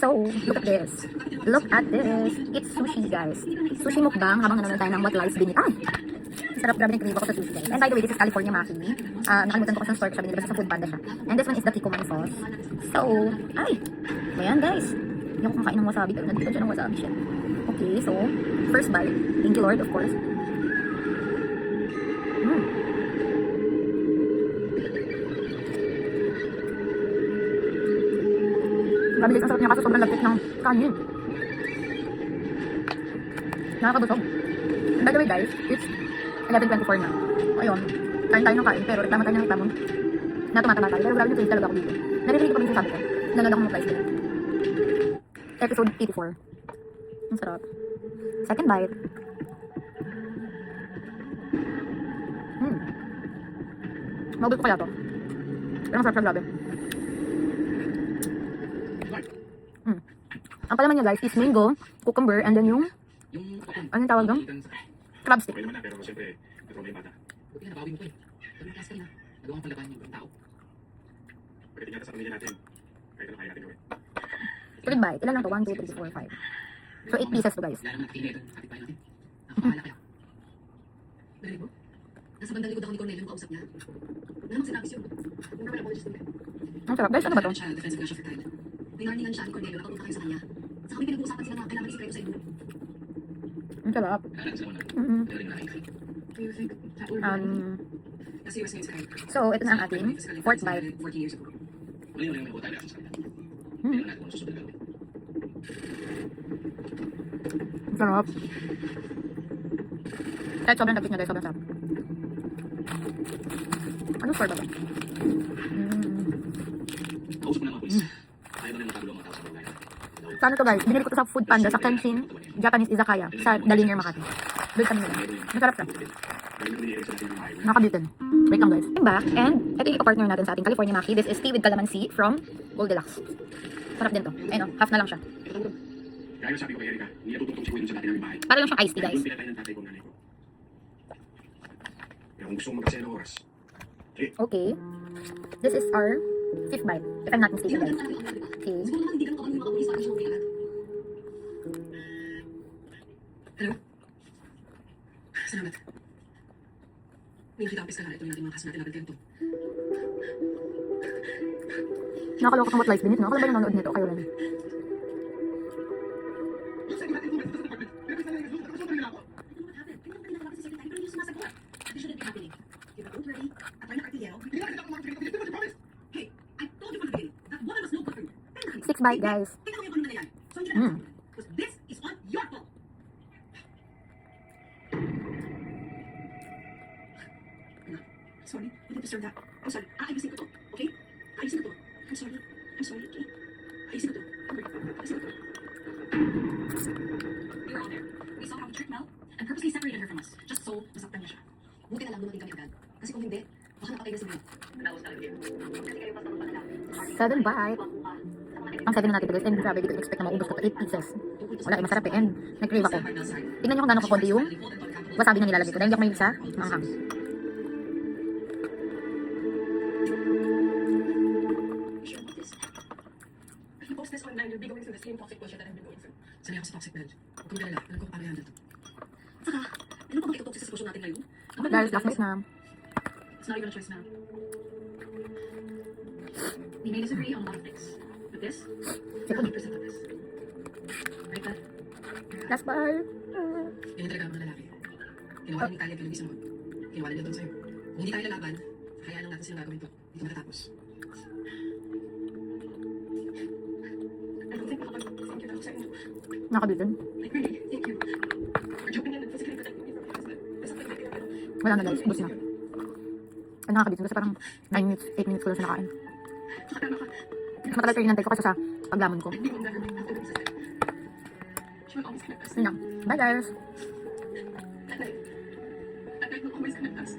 So, look at this. Look at this. It's sushi, guys. Sushi mukbang habang nanonood tayo ng What Lies Beneath. Ay! Sarap, grabe ng crave ako sa sushi, guys. And by the way, this is California Maki. Nakalimutan ko kasi ng store ko siya, binili kasi sa Foodpanda siya. And this one is the Kikkoman sauce. So, ay! Ayan, guys. Hindi ako kumakain ng wasabi. Pero nandito siya ng wasabi siya. Okay, so, first bite. Thank you, Lord, of course. Grabe guys, ang sarap niya kaso sobrang lagkit ng kanin. Nakakabusog. By the way guys, it's 11:24 na. Ayun, kain tayo ng kain, pero reklamo tayo ng reklamo na tumatama tayo. Pero grabe yung taste talaga ako dito. Naririnig ko pa minsan sabi ko. Nanonood ako ng price din. Episode 84. Ang sarap. Second bite. Mabul ko kaya to. Pero ang sarap siya, grabe. Ang palaman niya guys is mango, cucumber, and then yung anong tawag doon? Crab stick. Okay naman na, pero siyempre, ito may bata. Buti na nabawi mo ko eh. Sabi ng class ka na, nagawa pang laban yung tao. Pagdating natin sa pamilya natin, kahit ano kaya natin gawin. Third bite. Ilan lang to? 1, 2, 3, 4, 5. So 8 pieces to guys. Wala naman nakatingin ito, kapit bahay natin. Nakakahala kaya. Narinig mo? Nasa bandang likod ako ni Cornelio nung kausap niya. Wala namang sinabi siya. Yung naman apologies din. Ang sarap guys. Ano ba to? Siya, defensive Russia for Thailand. Pinarningan siya ni Cornelio, nakapunta kayo sa kanya. Saka may pinag-uusapan sila na kailangan isikreto sa inyo. Ang sarap. Kailangan sila muna. Pero rin nakikita. Do you think that will Kasi US ngayon sa kanya. So ito na ang ating fourth bite. 14 years ago. Uli yung mga tayo sa kanila. Tingnan natin kung susunod na gawin. Ang sarap. Kahit sobrang lagkit niya guys. Sobrang sarap. Ano store ba to? Kausap ko na mga polis. Ayaw na rin makagulo ang mga tao sa mga natin. Sa ano to guys? Binili ko to sa Foodpanda sa Kenshin Japanese Izakaya sa Dalinger Makati. Doon kami nila. Masarap siya. Nakabitin. Wait lang guys. I'm back and ito yung partner natin sa ating California Maki. This is tea with calamansi from Goldilocks. Sarap din to. Ayun o, half na lang siya. Gaya sabi ko kay Erika, hindi natutong sikuin sa natin ng bahay. Para lang siyang iced tea guys. Doon pinatay ng tatay ko nanay ko. Pero kung gusto mo magkasaya ng oras, Okay. This is our fifth bite. If I'm not mistaken guys. Okay. Siguro naman hindi ka nakakaroon yung mga kapulis para siya okay agad. Hello? Salamat. May nakita kapis ka na ito yung natin mga kaso natin natin ganito. Nakakaloka kang What Lies Beneath, no? Akala ba yung nanonood nito? Kayo rin. Six bite guys. This is on your fault. Sorry, you didn't deserve that. I'm sorry. Ayusin ko to, okay? Ayusin ko to. I'm sorry. I'm sorry, okay? Ayusin ko to. Ayusin ko to. We were all there. We saw how he tricked Mel and purposely separated her from us, just so masaktan niya siya. Buti na lang dumating kami agad. Kasi kung hindi, baka napatay na si Mel. That was not here. Kasi kayo mas naman lang. Seven bite. Ang 7 na natin guys. And grabe, di ko expect na maubos ko to 8 pieces. Wala, masarap eh. And nag-crave ako. Tingnan nyo kung gano'ng kakonti yung wasabi na nilalagay ko. Dahil hindi ako mahilig sa manghang. If you post this online, you'll be going through the same toxic bullshit that I've been going through. Sanay ako sa toxic marriage. Huwag kang galala. Alam ko kung paano i-handle to. Saka, ano pa bang itutok sa sitwasyon natin ngayon? Guys, last night na. It's not even a choice now. We may disagree on a lot of things. But this, 100% of this. Right, Dad? Last bite. Ganyan talaga ang mga lalaki. Ginawa ni Talia kay Luis noon. Ginawa nila doon sa'yo. Kung hindi tayo lalaban, hayaan lang natin silang gagawin to. Hindi ko matatapos. I don't think makapag-thank you na ako sa inyo. Nakabitin. Like really, thank you. For jumping in and physically protecting me from my husband. There's something I cannot do. Wala na guys, ubos na. Ang nakakabitin kasi parang 9 minutes, 8 minutes ko lang siya nakain. Saka tama ka. Mas matagal ko yung nantay ko kasi sa paglamon ko. We will never make that decision. She will always connect us. Yun lang. Bye guys! That night will always connect us.